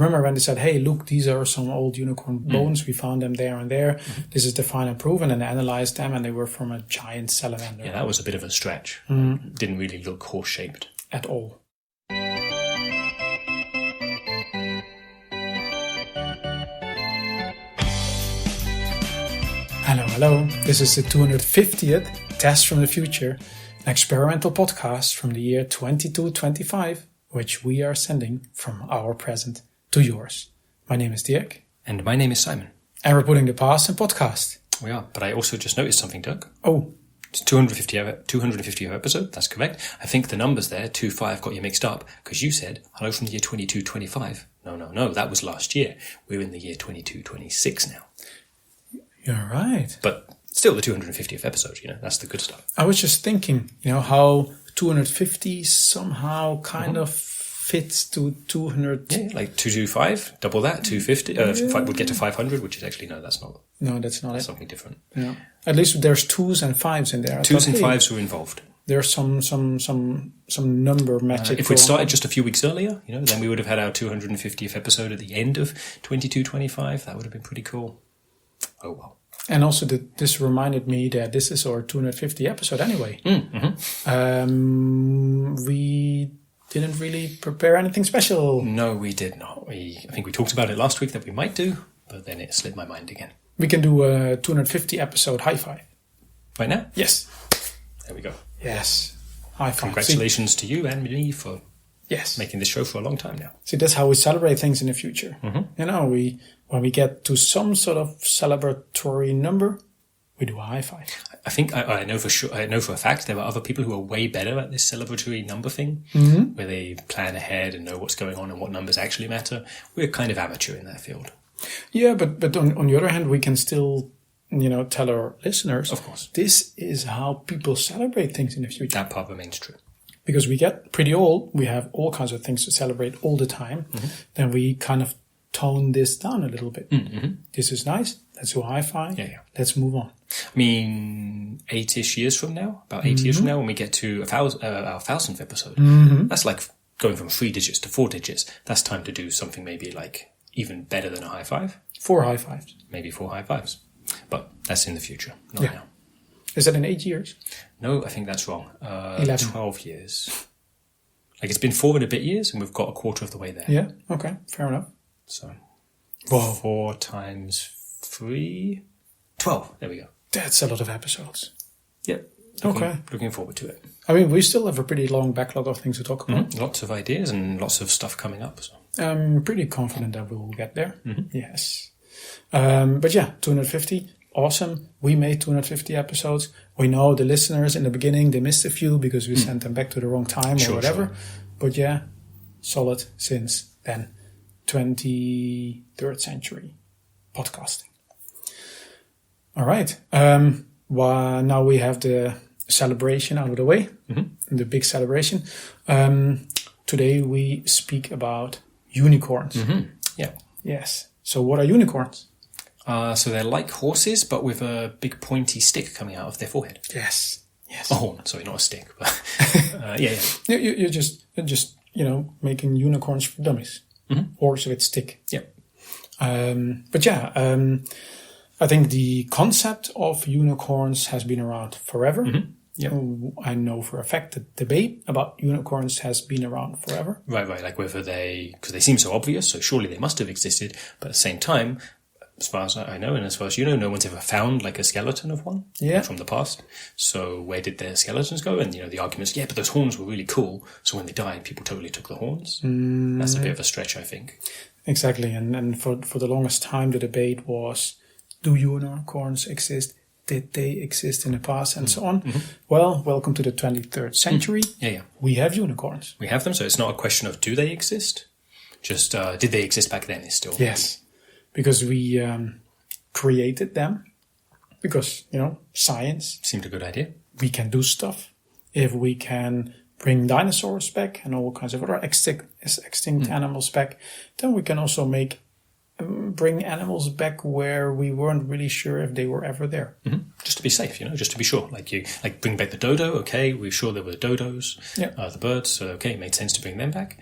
remember when they said, hey, look, these are some old unicorn bones. We found them there and there. This is the final proof. And then analyzed them, and they were from a giant salamander. Yeah, that was a bit of a stretch. Didn't really look horse-shaped. At all. Hello. This is the 250th Test from the Future, an experimental podcast from the year 2225, which we are sending from our present to yours. My name is Dirk. And my name is Simon. And we're putting the past in podcast. We are, but I also just noticed something, Dirk. Oh. It's 250th episode, that's correct. I think the numbers there, 25, got you mixed up, because you said, hello from the year 2225. No, that was last year. We're in the year 2226 now. You're right. But still the 250th episode, that's the good stuff. I was just thinking, how 250 somehow kind of fits to 200. Yeah, like 225, double that, 250. Would get to 500, which is actually, no, that's not. No, that's not it. Something different. Yeah. At least there's 2s and 5s in there. Twos and 5s were involved. There's some number magic. If we'd started just a few weeks earlier, then we would have had our 250th episode at the end of 2225. That would have been pretty cool. Oh, well. And also, this reminded me that this is our 250 episode anyway. We didn't really prepare anything special. No, we did not. I think we talked about it last week that we might do, but then it slipped my mind again. We can do a 250 episode high five. Right now? Yes. There we go. Yes. High five. Congratulations to you and me for making this show for a long time now. See, that's how we celebrate things in the future. When we get to some sort of celebratory number, we do a high five. I think I know for sure. I know for a fact there are other people who are way better at this celebratory number thing, where they plan ahead and know what's going on and what numbers actually matter. We're kind of amateur in that field. Yeah, but on the other hand, we can still, tell our listeners, of course, this is how people celebrate things in the future. That part remains true. Because we get pretty old, we have all kinds of things to celebrate all the time. Then we kind of tone this down a little bit. This is nice. Let's do a high five. Yeah. Let's move on. I mean, 8-ish years from now, about 8 years from now, when we get to our 1000th episode, that's like going from 3 digits to 4 digits. That's time to do something maybe like even better than a high five. 4 high fives. Maybe 4 high fives. But that's in the future, not now. Is that in 8 years? No, I think that's wrong. 11. 12 years. Like it's been 4 and a bit years, and we've got a quarter of the way there. Yeah, okay, fair enough. So, 4 times 3, 12. There we go. That's a lot of episodes. Yep. Looking forward to it. I mean, we still have a pretty long backlog of things to talk about. Lots of ideas and lots of stuff coming up. So. I'm pretty confident that we will get there. Yes. But yeah, 250. Awesome. We made 250 episodes. We know the listeners in the beginning, they missed a few because we sent them back to the wrong time or whatever. Sure. But yeah, solid since then. 23rd century podcasting. All right. Well, now we have the celebration out of the way, the big celebration. Today we speak about unicorns. Yeah. Yes. So what are unicorns? So they're like horses, but with a big pointy stick coming out of their forehead. Yes. A horn. Sorry, not a stick. But yeah. You're just making unicorns for dummies. Horse with stick. Yeah. But yeah, I think the concept of unicorns has been around forever. I know for a fact that debate about unicorns has been around forever. Right. Like whether because they seem so obvious, so surely they must have existed. But at the same time, as far as I know, and as far as you know, no one's ever found like a skeleton of one from the past. So where did their skeletons go? And, the arguments, but those horns were really cool. So when they died, people totally took the horns. That's a bit of a stretch, I think. Exactly. And for the longest time, the debate was, do unicorns exist? Did they exist in the past? And so on. Well, welcome to the 23rd century. Yeah. We have unicorns. We have them. So it's not a question of do they exist? Just did they exist back then is still. Yes. Because we created them. Because, science. Seemed a good idea. We can do stuff. If we can bring dinosaurs back and all kinds of other extinct animals back, then we can also bring animals back where we weren't really sure if they were ever there. Just to be safe, just to be sure. Like bring back the dodo, okay, we're sure there were dodos, the birds, so okay, it made sense to bring them back.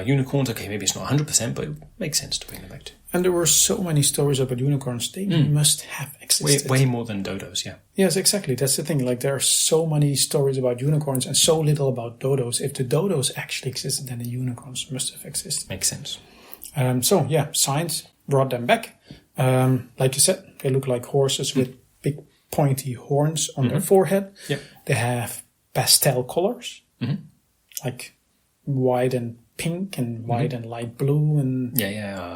Unicorns, okay, maybe it's not 100%, but it makes sense to bring them back to. And there were so many stories about unicorns. They must have existed. Way more than dodos, yeah. Yes, exactly. That's the thing. Like, there are so many stories about unicorns and so little about dodos. If the dodos actually existed, then the unicorns must have existed. Makes sense. So, yeah, science brought them back. Like you said, they look like horses with big pointy horns on their forehead. Yep. They have pastel colors, like white and pink and white and light blue and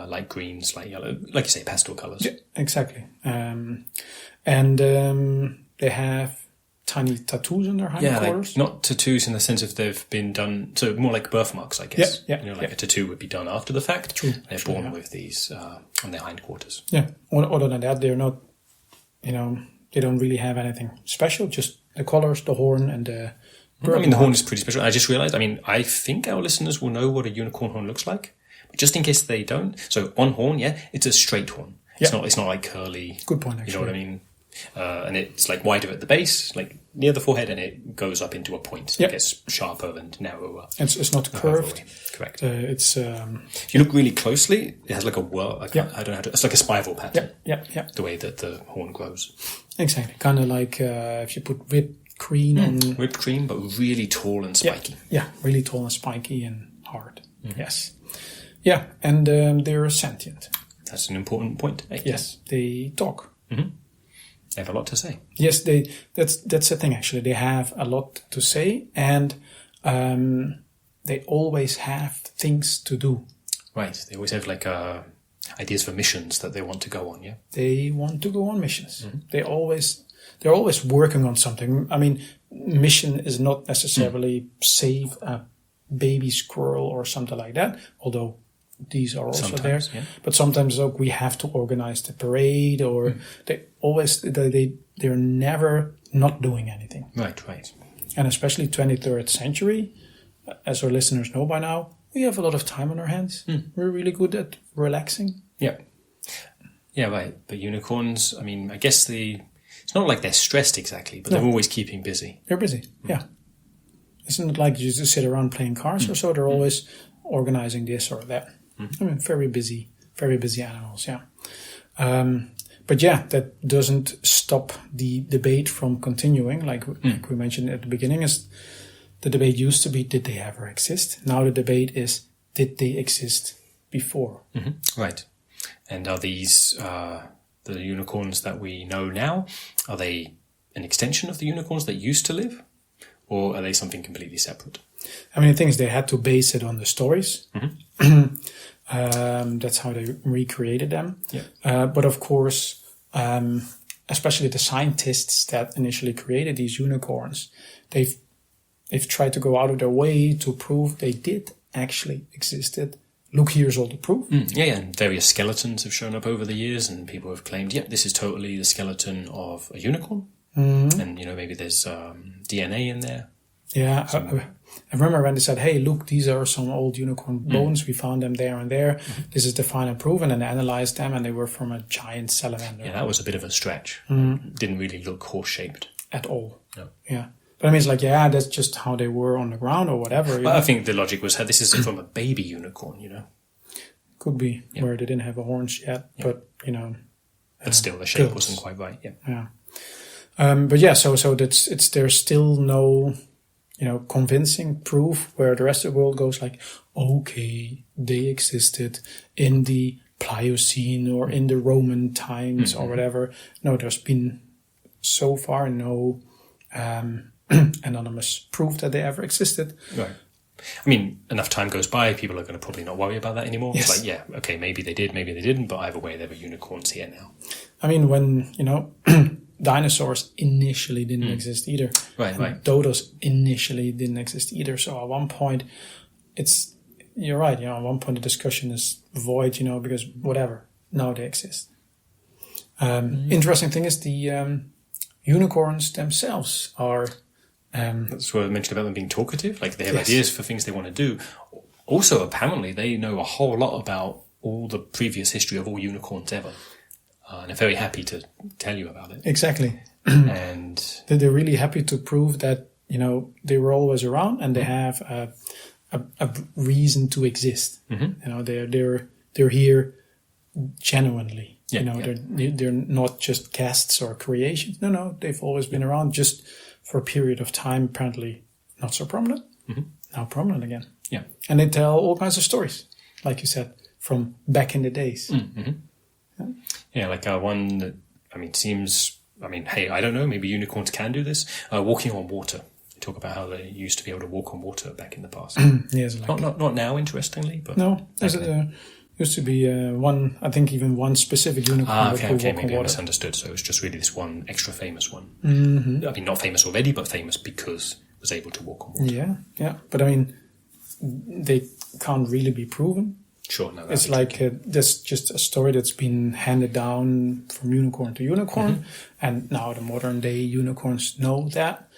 light greens, light yellow, like you say, pastel colors. Yeah, exactly. They have tiny tattoos on their hindquarters. Like not tattoos in the sense of they've been done, so more like birthmarks, I guess. Yeah, a tattoo would be done after the fact. True. They're born with these on their hindquarters. Yeah. Other than that, they're not. They don't really have anything special. Just the colors, the horn, and the. The horn is pretty special. I just realized, I think our listeners will know what a unicorn horn looks like. But just in case they don't. So on horn, it's a straight horn. It's not like curly. Good point, actually. You know what I mean? And it's like wider at the base, like near the forehead, and it goes up into a point. So it gets sharper and narrower. It's not curved. Correct. It's. If you look really closely, it has like a whirl. I don't know how to. It's like a spiral pattern. Yeah. The way that the horn grows. Exactly. Kind of like if you put whipped cream on whipped cream, but really tall and spiky. Yeah, really tall and spiky and hard. Yes. Yeah, and they're sentient. That's an important point. Yes, they talk. They have a lot to say. Yes, that's the thing, actually. They have a lot to say, and they always have things to do. Right. They always have ideas for missions that they want to go on, yeah? They want to go on missions. They're always working on something. Mission is not necessarily save a baby squirrel or something like that, although these are also there. Yeah. But sometimes we have to organize the parade, or they're never not doing anything. Right. And especially 23rd century, as our listeners know by now, we have a lot of time on our hands. We're really good at relaxing. Yeah. Yeah, right. But unicorns, I guess it's not like they're stressed exactly, but they're always keeping busy. They're busy, yeah. Isn't it like you just sit around playing cards or so? They're always organizing this or that. Very busy animals, yeah. But yeah, that doesn't stop the debate from continuing. Like we mentioned at the beginning, is the debate used to be, did they ever exist? Now the debate is, did they exist before? Right. And are these the unicorns that we know now? Are they an extension of the unicorns that used to live? Or are they something completely separate? The thing is, they had to base it on the stories. That's how they recreated them. Yeah. But of course, especially the scientists that initially created these unicorns, they've tried to go out of their way to prove they did actually existed. Look, here's all the proof. And various skeletons have shown up over the years, and people have claimed, this is totally the skeleton of a unicorn. And, maybe there's DNA in there. Yeah, I remember when they said, hey, look, these are some old unicorn bones. We found them there and there. This is the final proof. And then they analyzed them, and they were from a giant salamander. Yeah, that was a bit of a stretch. Didn't really look horse-shaped. At all. No. Yeah. But it's like, that's just how they were on the ground or whatever. But I think the logic was, this is from a baby unicorn, Could be, where they didn't have horns yet, but, But still, the shape wasn't quite right, Yeah. So there's still no, convincing proof where the rest of the world goes like, okay, they existed in the Pliocene or in the Roman times or whatever. No, there's been so far no anonymous proof that they ever existed. Right. Enough time goes by, people are going to probably not worry about that anymore. Yes. It's like, okay, maybe they did, maybe they didn't, but either way, there were unicorns here now. When, dinosaurs initially didn't exist either. Right. Dodos initially didn't exist either. So at one point, you're right, at one point the discussion is void, because whatever, now they exist. Interesting thing is the unicorns themselves are... That's what I mentioned about them being talkative. Like, they have ideas for things they want to do. Also, apparently, they know a whole lot about all the previous history of all unicorns ever. And they're very happy to tell you about it. Exactly. And they're really happy to prove that, they were always around, and they have a reason to exist. They're here genuinely. They're not just guests or creations. No, they've always been around, just for a period of time. Apparently, not so prominent. Now prominent again. Yeah, and they tell all kinds of stories, like you said, from back in the days. Like one that seems. Hey, I don't know. Maybe unicorns can do this. Walking on water. They talk about how they used to be able to walk on water back in the past. Yes, not now, interestingly, but no. Used to be one. I think even one specific unicorn. Okay. Maybe I misunderstood. So it was just really this one extra famous one. Not famous already, but famous because it was able to walk on water. Yeah. But they can't really be proven. Sure, no. It's like that's just a story that's been handed down from unicorn to unicorn, and now the modern day unicorns know that.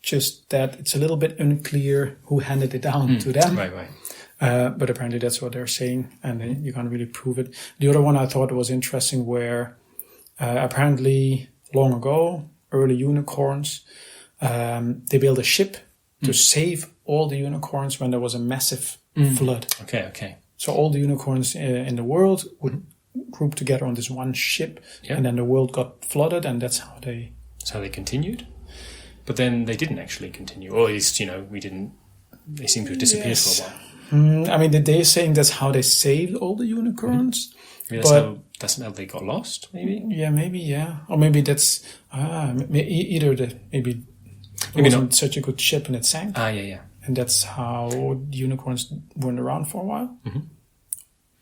Just that it's a little bit unclear who handed it down to them. Right. But apparently that's what they're saying, and you can't really prove it. The other one I thought was interesting, where apparently long ago, early unicorns, they built a ship to save all the unicorns when there was a massive flood. Okay. So all the unicorns in the world would group together on this one ship, and then the world got flooded, and that's how they... That's how they continued? But then they didn't actually continue, or at least, we didn't... They seem to have disappeared for a while. They're saying that's how they saved all the unicorns. That's how they got lost, maybe? Yeah, maybe, yeah. Or maybe that's... Maybe it wasn't such a good ship and it sank. Yeah. And that's how unicorns weren't around for a while.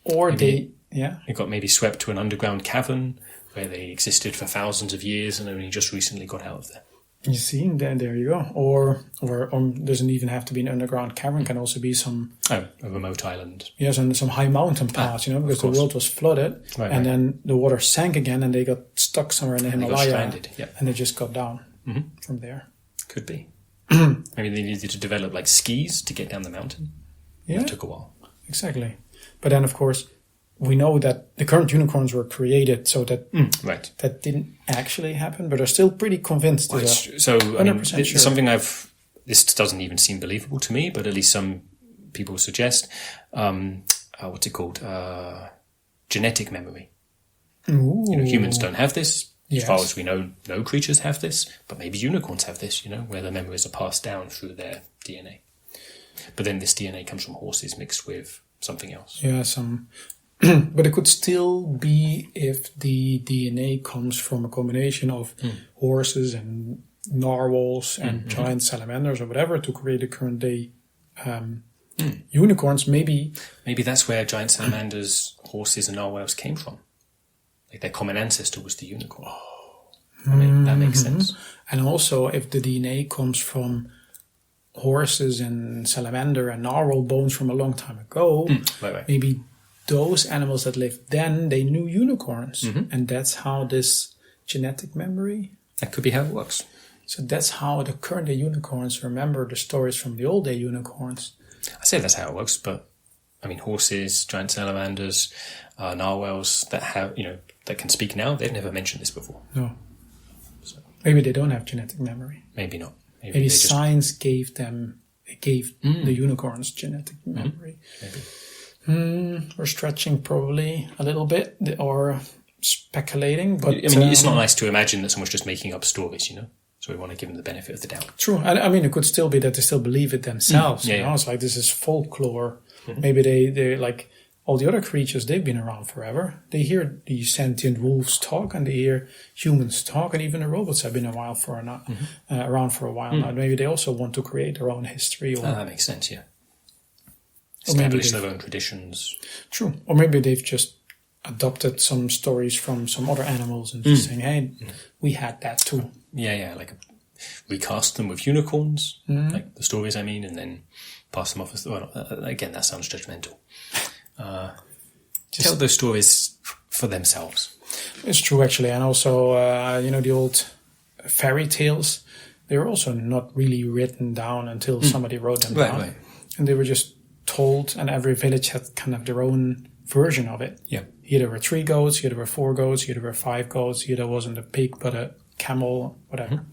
Or maybe they got maybe swept to an underground cavern where they existed for thousands of years and only just recently got out of there. You see, there you go. Or doesn't even have to be an underground cavern. Can also be some... a remote island. Yes, and some high mountain pass, because the world was flooded. Right. Then the water sank again and they got stuck somewhere in the Himalaya. They got stranded, and they just got down from there. Could be. Maybe they needed to develop like skis to get down the mountain. Yeah. That took a while. Exactly. But then, of course, we know that the current unicorns were created so that that didn't actually happen, but are still pretty convinced. So, sure. Something this doesn't even seem believable to me, but at least some people suggest, what's it called? Genetic memory. Ooh. Humans don't have this. As far as we know, no creatures have this, but maybe unicorns have this, where the memories are passed down through their DNA. But then this DNA comes from horses mixed with something else. Yeah, but it could still be if the DNA comes from a combination of horses and narwhals and giant salamanders or whatever to create the current day unicorns. Maybe that's where giant salamanders, horses and narwhals came from. Like their common ancestor was the unicorn. That makes sense. And also, if the DNA comes from horses and salamander and narwhal bones from a long time ago, maybe those animals that lived then, they knew unicorns. And that's how this genetic memory... That could be how it works. So that's how the current day unicorns remember the stories from the old day unicorns. I say that's how it works, but horses, giant salamanders, narwhals that have, that can speak now, they've never mentioned this before. No. So. Maybe they don't have genetic memory. Maybe not. Maybe science gave the unicorns genetic memory. Maybe. We're stretching probably a little bit or speculating, but it's not nice to imagine that someone's just making up stories, So we want to give them the benefit of the doubt. True. It could still be that they still believe it themselves. It's like this is folklore. Maybe they like all the other creatures, they've been around forever. They hear the sentient wolves talk and they hear humans talk, and even the robots have been around for a while now. Maybe they also want to create their own history. That makes sense, yeah. Establish their own traditions. True. Or maybe they've just adopted some stories from some other animals and just saying, hey, we had that too. Yeah, like recast them with unicorns, like the stories and then pass them off as... Well, again, that sounds judgmental. Tell those stories for themselves. It's true, actually. And also, the old fairy tales, they were also not really written down until somebody wrote them down. Right. And they were just told, and every village had kind of their own version of it. Yeah. Here there were 3 goats, here there were 4 goats, here there were 5 goats, here there wasn't a pig but a camel, whatever.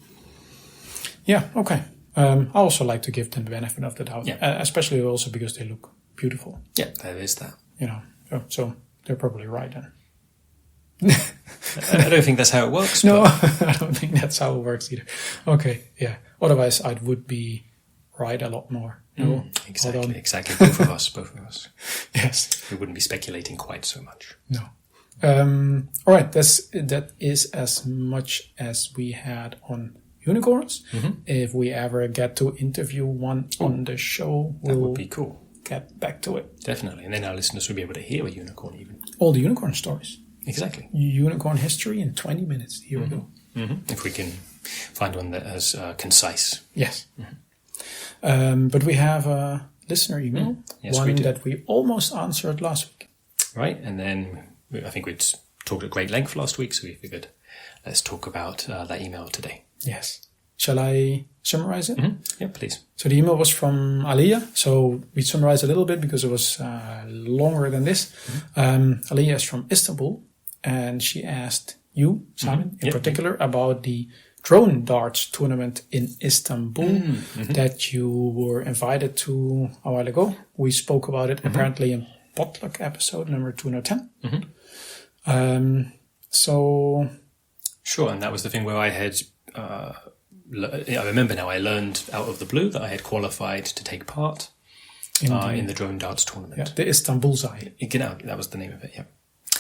Yeah, okay. I also like to give them the benefit of the doubt, Yeah. especially also because they look beautiful. Yeah, there is that. So they're probably right then. I don't think that's how it works. No, but I don't think that's how it works either. Okay, yeah. Otherwise, I would be right a lot more. No, exactly. Both of us. Yes. We wouldn't be speculating quite so much. No. All right. That is as much as we had on unicorns. If we ever get to interview one on the show, that would be cool. Get back to it. Definitely, and then our listeners will be able to hear a unicorn even. All the unicorn stories. Exactly. Unicorn history in 20 minutes. Here we go. If we can find one that is concise. Yes. But we have a listener email, Yes, one we do. that we almost answered last week. Right, and then I think we'd talked at great length last week, so we figured let's talk about that email today. Yes. Shall I summarize it? Yeah, please. So the email was from Aliya. So we summarized a little bit because it was longer than this. Aliya is from Istanbul, and she asked you, Simon, in particular, about the drone darts tournament in Istanbul that you were invited to a while ago. We spoke about it apparently in Potluck episode number 210. So... Sure, and that was the thing where I had... I remember now I learned out of the blue that I had qualified to take part in the drone darts tournament. Yeah, the Istanbul Zai. Genau, that was the name of it, yeah.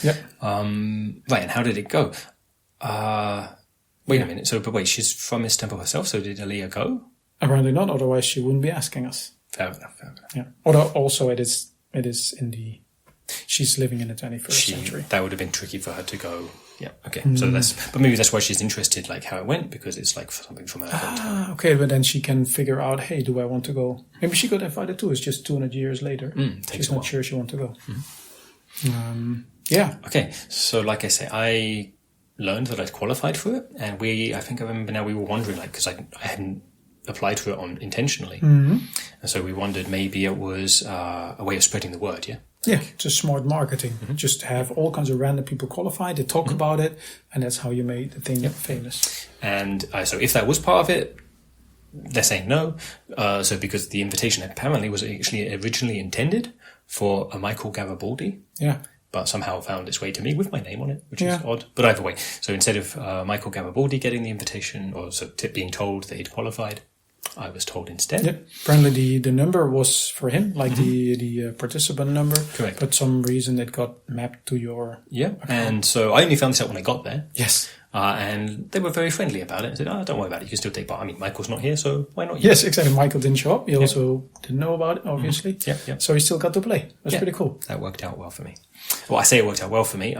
Yep. Right, and how did it go? Wait a minute, but she's from Istanbul herself, so did Aliya go? Apparently not, otherwise she wouldn't be asking us. Fair enough. Yeah. Although also it is in the... She's living in the 21st century. That would have been tricky for her to go. Yeah, okay. So but maybe that's why she's interested, like how it went, because it's like something from her hometown. Okay, but then she can figure out, hey, do I want to go? Maybe she got invited too. It's just 200 years later. She's not sure she wants to go. Yeah. Okay, so like I say, I learned that I'd qualified for it, and I think I remember now we were wondering, like, because I hadn't applied for it intentionally, and so we wondered maybe it was a way of spreading the word, yeah? Yeah, just smart marketing. Just have all kinds of random people qualified, they talk about it, and that's how you made the thing famous. And so if that was part of it, they're saying no. So because the invitation apparently was actually originally intended for a Michael Garibaldi. Yeah. But somehow found its way to me with my name on it, which is odd. But either way, so instead of Michael Garibaldi getting the invitation, or so being told that he'd qualified, I was told instead. Yeah. Apparently the number was for him, like the participant number. Correct. But some reason it got mapped to your account. And so I only found this out when I got there. Yes. And they were very friendly about it. I said, don't worry about it, you can still take part. I mean, Michael's not here, so why not you? Yes, exactly. Michael didn't show up. He also didn't know about it, obviously. Yeah. So he still got to play. That's pretty cool. That worked out well for me. Well, I say it worked out well for me.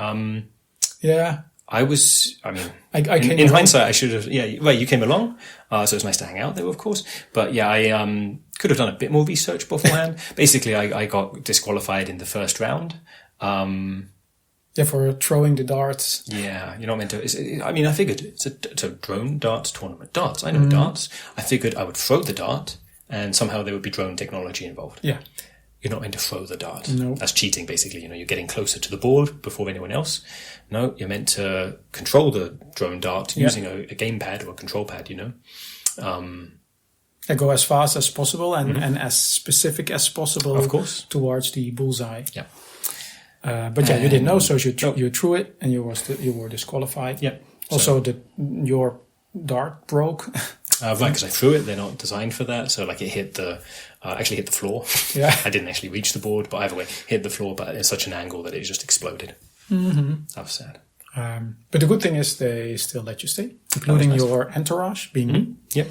Yeah. I came in hindsight, I should have, you came along, so it was nice to hang out there, of course. But yeah, I could have done a bit more research beforehand. Basically, I got disqualified in the first round. For throwing the darts. Yeah, you're not meant to. I figured it's a drone darts tournament. Darts, I know darts. I figured I would throw the dart, and somehow there would be drone technology involved. Yeah. You're not meant to throw the dart. No. That's cheating, basically. You're getting closer to the board before anyone else. No, you're meant to control the drone dart using a gamepad or a control pad, Go as fast as possible and as specific as possible, of course, towards the bullseye. Yeah. But you didn't know, so you threw it and you were disqualified. Yeah. Also, your dart broke. Right, because I threw it. They're not designed for that. So, like, it hit actually hit the floor. Yeah. I didn't actually reach the board, but either way, hit the floor, but at such an angle that it just exploded. That was sad. But the good thing is they still let you stay, including your entourage being me. Yep.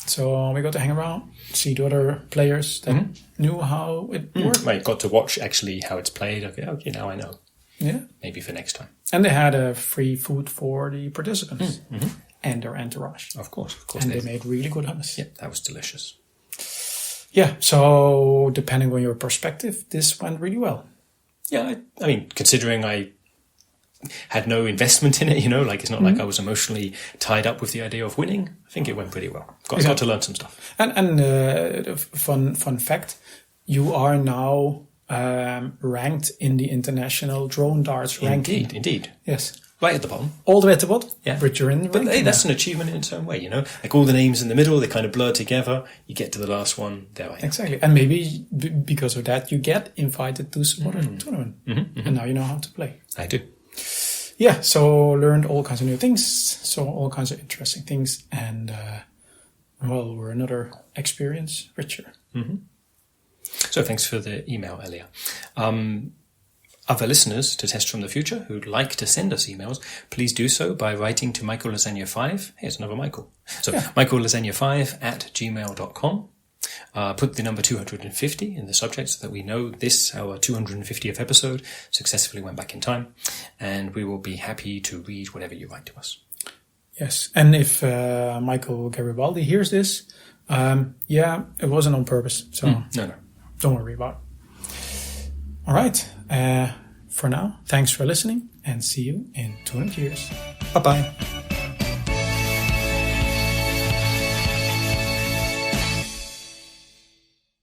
So we got to hang around, see the other players that knew how it worked. Right, got to watch actually how it's played. Okay, now I know. Yeah. Maybe for next time. And they had free food for the participants and their entourage. Of course. And they made really good hummus. Yeah, that was delicious. Yeah, so depending on your perspective, this went really well. Yeah, I mean, considering I had no investment in it, it's not like I was emotionally tied up with the idea of winning. I think it went pretty well. Got to learn some stuff. And fun fact, you are now ranked in the international drone darts ranking. Indeed. Yes. Right at the bottom. All the way at the bottom. Yeah. But you're in the But hey, ranking that's now. an achievement in its own way, you know? Like all the names in the middle, they kind of blur together. You get to the last one, there I am. Exactly. And maybe because of that, you get invited to some other tournament. And now you know how to play. I do. Yeah, so learned all kinds of new things, saw all kinds of interesting things, and well, we're another experience richer. So thanks for the email, Aliya. Other listeners to Test from the Future who'd like to send us emails, please do so by writing to Michael Lasagna 5. Here's another Michael. So michaellasagna5@gmail.com. Put the number 250 in the subject so that we know this, our 250th episode, successfully went back in time. And we will be happy to read whatever you write to us. Yes, and if Michael Garibaldi hears this, yeah, it wasn't on purpose, so No. don't worry about it. All right, for now, thanks for listening, and see you in 200 years. Bye-bye.